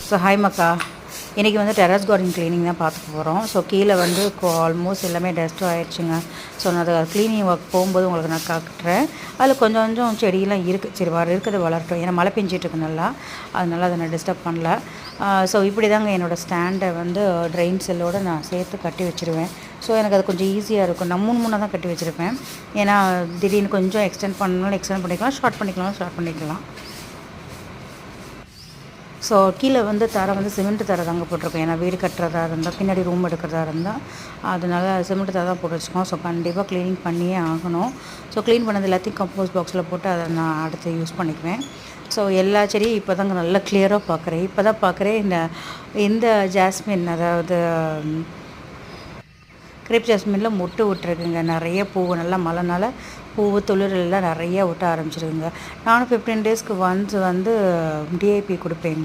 So hi மக்கா, இன்றைக்கி வந்து terrace garden cleaning தான் பார்த்துக்க போகிறோம். ஸோ கீழே வந்து ஆல்மோஸ்ட் எல்லாமே டஸ்ட்டும் ஆகிடுச்சுங்க. ஸோ நான் அதை க்ளீனிங் ஒர்க் போகும்போது உங்களுக்கு நான் காட்டுறேன். அதில் கொஞ்சம் கொஞ்சம் செடியெல்லாம் இருக்குது. சரி இருக்கிறத வளரட்டும், ஏன்னா மழை பெஞ்சிட்ருக்கு நல்லா, அதனால் அதை நான் டிஸ்டர்ப் பண்ணல. ஸோ இப்படி தாங்க என்னோடய ஸ்டாண்டை வந்து ட்ரெயின் செல்லோடு நான் சேர்த்து கட்டி வச்சுருவேன். ஸோ எனக்கு அது கொஞ்சம் ஈஸியாக இருக்கும். நான் 3 தான் கட்டி வச்சுருப்பேன். ஏன்னா திடீர்னு கொஞ்சம் எக்ஸ்டெண்ட் பண்ணாலும் எக்ஸ்டெண்ட் பண்ணிக்கலாம், ஷார்ட் பண்ணிக்கலாம். ஸோ கீழே வந்து தரை வந்து சிமெண்ட் தரை தாங்க போட்டிருக்கோம். ஏன்னா வீடு கட்டுறதா இருந்தால், பின்னாடி ரூம் எடுக்கிறதா இருந்தால், அதனால் சிமெண்ட் தரை தான் போட்டு வச்சுருக்கோம். ஸோ கண்டிப்பாக க்ளீனிங் பண்ணியே ஆகணும். ஸோ க்ளீன் பண்ணது எல்லாத்தையும் கம்போஸ்ட் பாக்ஸில் போட்டு அதை நான் அடுத்து யூஸ் பண்ணிக்குவேன். ஸோ எல்லா செடியும் இப்போ தாங்க நல்லா கிளியராக பார்க்குறேன். இப்போ தான் பார்க்குறேன் இந்த ஜாஸ்மின், அதாவது கிரேப் ஜாஸ்மினில் மொட்டு விட்டுருக்குங்க. நிறைய பூவு, நல்லா மழைனால பூவு துளிரெல்லாம் நிறைய விட்ட ஆரம்பிச்சிருக்குங்க. நானும் 15 டேஸ்க்கு ஒன்ஸ் வந்து டிஐபி கொடுப்பேங்க.